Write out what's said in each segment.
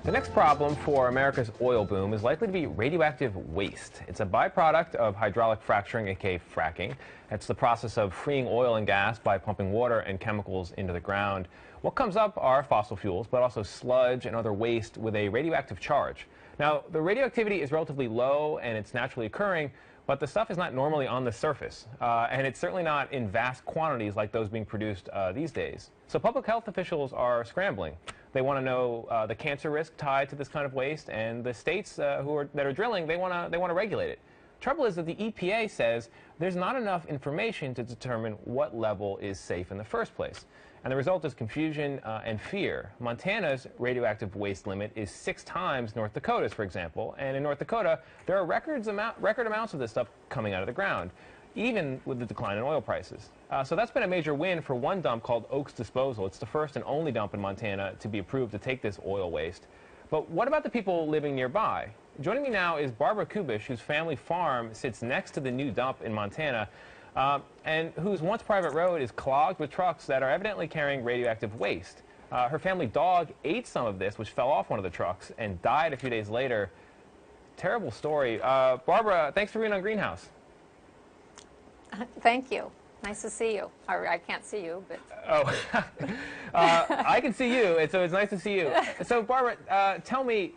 The next problem for America's oil boom is likely to be radioactive waste. It's a byproduct of hydraulic fracturing, aka fracking. It's the process of freeing oil and gas by pumping water and chemicals into the ground. What comes up are fossil fuels, but also sludge and other waste with a radioactive charge. Now, the radioactivity is relatively low and it's naturally occurring, but the stuff is not normally on the surface, and it's certainly not in vast quantities like those being produced these days. So public health officials are scrambling. They want to know the cancer risk tied to this kind of waste, and the states that are drilling, they want to regulate it. Trouble is that the EPA says there's not enough information to determine what level is safe in the first place. And the result is confusion and fear. Montana's radioactive waste limit is 6 times North Dakota's, for example. And in North Dakota, there are record amounts of this stuff coming out of the ground, even with the decline in oil prices. So that's been a major win for one dump called Oaks Disposal. It's the first and only dump in Montana to be approved to take this oil waste. But what about the people living nearby? Joining me now is Barbara Kubesh, whose family farm sits next to the new dump in Montana, and whose once private road is clogged with trucks that are evidently carrying radioactive waste. Her family dog ate some of this, which fell off one of the trucks, and died a few days later. Terrible story. Barbara, thanks for being on Greenhouse. Thank you. Nice to see you. Or I can't see you, but... Oh, I can see you, and so it's nice to see you. So, Barbara, tell me,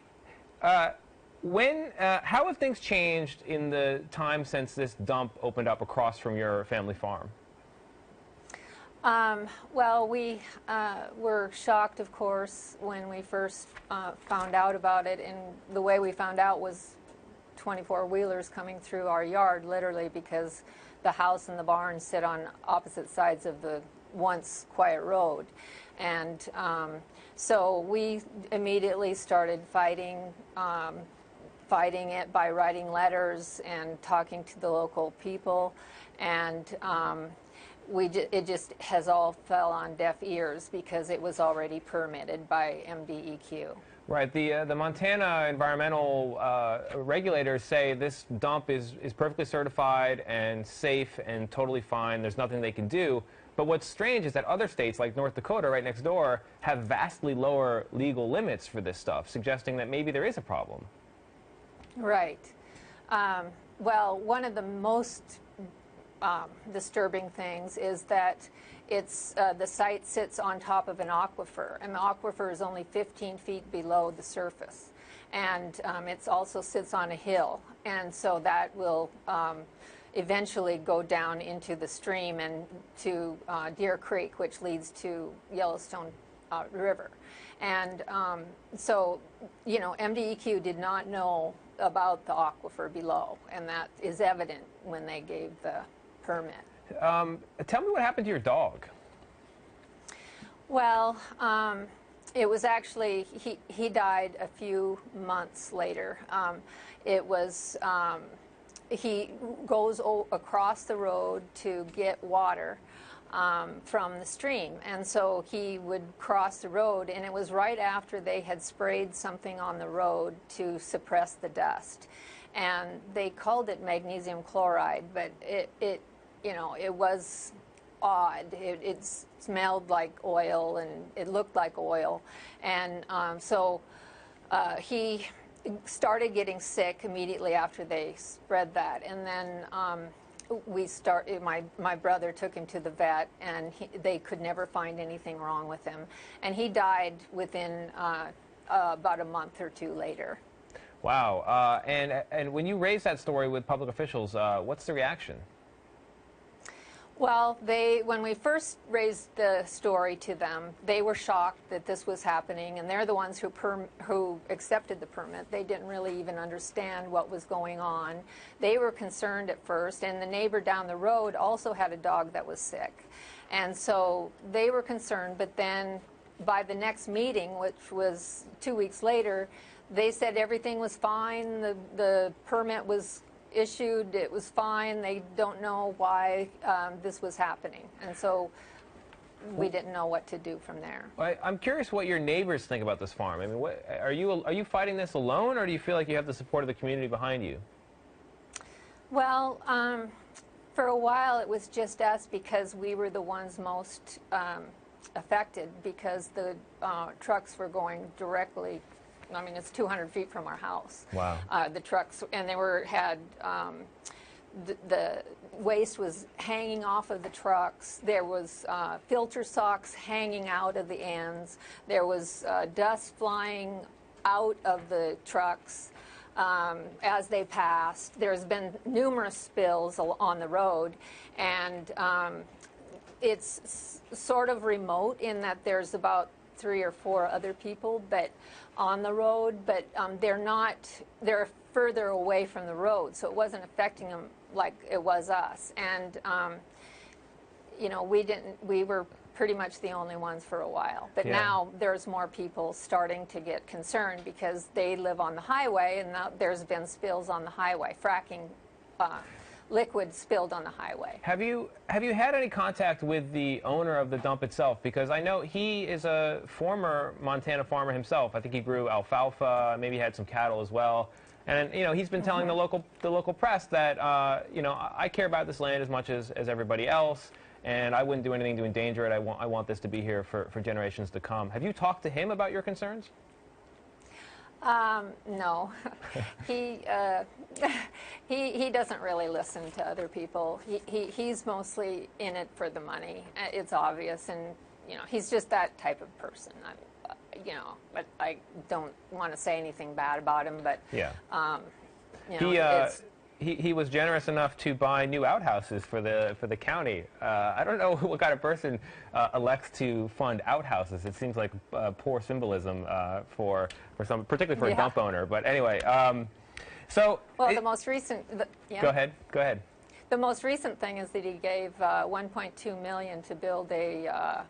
how have things changed in the time since this dump opened up across from your family farm? Well, we were shocked, of course, when we first found out about it, and the way we found out was 24-wheelers coming through our yard, literally, because the house and the barn sit on opposite sides of the once quiet road. And so we immediately started fighting it by writing letters and talking to the local people, and it just has all fell on deaf ears because it was already permitted by MDEQ. Right. The Montana environmental regulators say this dump is perfectly certified and safe and totally fine. There's nothing they can do. But what's strange is that other states, like North Dakota, right next door, have vastly lower legal limits for this stuff, suggesting that maybe there is a problem. Right. Well, one of the most disturbing things is that the site sits on top of an aquifer, and the aquifer is only 15 feet below the surface. And it also sits on a hill, and so that will eventually go down into the stream and to Deer Creek, which leads to Yellowstone River. And so, you know, MDEQ did not know about the aquifer below, and that is evident when they gave the permit. Tell me what happened to your dog. Well, it was actually, he died a few months later. He goes across the road to get water from the stream, and so he would cross the road, and it was right after they had sprayed something on the road to suppress the dust, and they called it magnesium chloride, but it was odd. It smelled like oil, and it looked like oil, and so he started getting sick immediately after they spread that, and then my brother took him to the vet, and they could never find anything wrong with him, and he died within about a month or two later. Wow. And when you raised that story with public officials, what's the reaction? Well, when we first raised the story to them, they were shocked that this was happening, and they're the ones who accepted the permit. They didn't really even understand what was going on. They were concerned at first, and the neighbor down the road also had a dog that was sick. And so they were concerned, but then by the next meeting, which was 2 weeks later, they said everything was fine, the permit was issued, it was fine, they don't know why this was happening. And so we didn't know what to do from there. I'm curious what your neighbors think about this farm. I mean, are you fighting this alone, or do you feel like you have the support of the community behind you? Well, for a while it was just us because we were the ones most affected, because the trucks were going directly I mean, it's 200 feet from our house. Wow. The trucks, and they had the waste was hanging off of the trucks. There was filter socks hanging out of the ends. There was dust flying out of the trucks as they passed. There's been numerous spills on the road, and it's sort of remote in that there's about 3 or 4 other people but on the road, but they're further away from the road, so it wasn't affecting them like it was us. And you know, we were pretty much the only ones for a while, but now there's more people starting to get concerned because they live on the highway, and now there's been spills on the highway, fracking liquid spilled on the highway. Have you had any contact with the owner of the dump itself? Because I know he is a former Montana farmer himself. I think he grew alfalfa, maybe had some cattle as well. And you know, he's been telling the local press that you know, I care about this land as much as everybody else, and I wouldn't do anything to endanger it. I want this to be here for generations to come. Have you talked to him about your concerns? No, he doesn't really listen to other people. He's mostly in it for the money. It's obvious, and you know, he's just that type of person. You know, but I don't want to say anything bad about him. But yeah, you know, he was generous enough to buy new outhouses for the county. I don't know what kind of person elects to fund outhouses. It seems like poor symbolism for some, particularly for a dump owner. But anyway, so the most recent. Go ahead. The most recent thing is that he gave $1.2 million to build a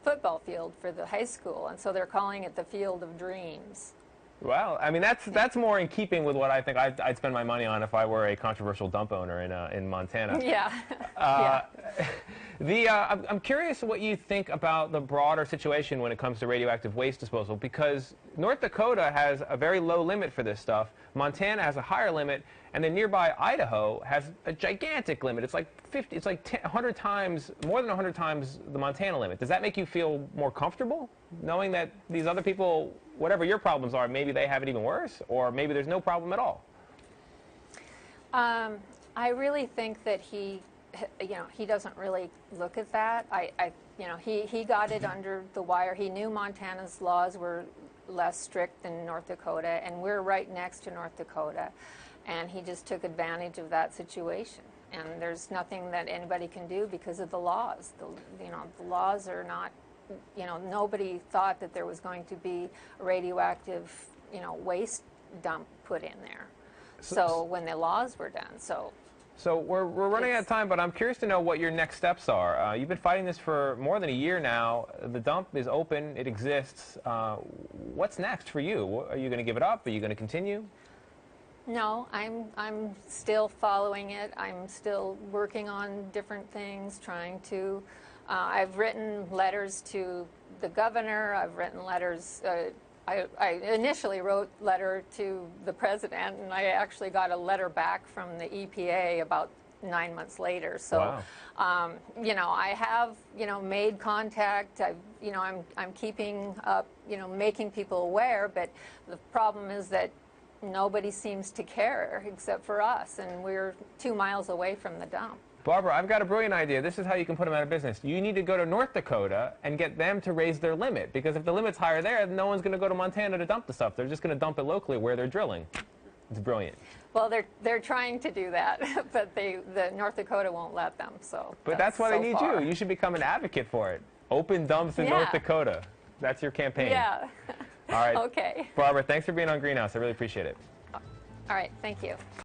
football field for the high school, and so they're calling it the Field of Dreams. Well, I mean, that's more in keeping with what I think I'd spend my money on if I were a controversial dump owner in Montana. Yeah. I'm curious what you think about the broader situation when it comes to radioactive waste disposal, because North Dakota has a very low limit for this stuff. Montana has a higher limit, and then nearby Idaho has a gigantic limit. It's like 100 times, more than 100 times the Montana limit. Does that make you feel more comfortable knowing that these other people, whatever your problems are, maybe they have it even worse, or maybe there's no problem at all? I really think that he doesn't really look at that. He got it under the wire. He knew Montana's laws were less strict than North Dakota, and we're right next to North Dakota, and he just took advantage of that situation. And there's nothing that anybody can do because of the laws. The laws are not. Nobody thought that there was going to be a radioactive, waste dump put in there. So when the laws were done, so we're running out of time, but I'm curious to know what your next steps are. You've been fighting this for more than a year now. The dump is open; it exists. What's next for you? Are you going to give it up? Are you going to continue? No, I'm still following it. I'm still working on different things, trying to. I've written letters to the governor. I've written letters. I initially wrote a letter to the president, and I actually got a letter back from the EPA about 9 months later. So, wow. I have, made contact. I'm keeping up, making people aware. But the problem is that nobody seems to care except for us, and we're 2 miles away from the dump. Barbara, I've got a brilliant idea. This is how you can put them out of business. You need to go to North Dakota and get them to raise their limit, because if the limit's higher there, no one's going to go to Montana to dump the stuff. They're just going to dump it locally where they're drilling. It's brilliant. Well, they're trying to do that, but the North Dakota won't let them. So. But that's why they need you. You should become an advocate for it. Open dumps in North Dakota. That's your campaign. Yeah. All right. Okay. Barbara, thanks for being on Greenhouse. I really appreciate it. All right. Thank you.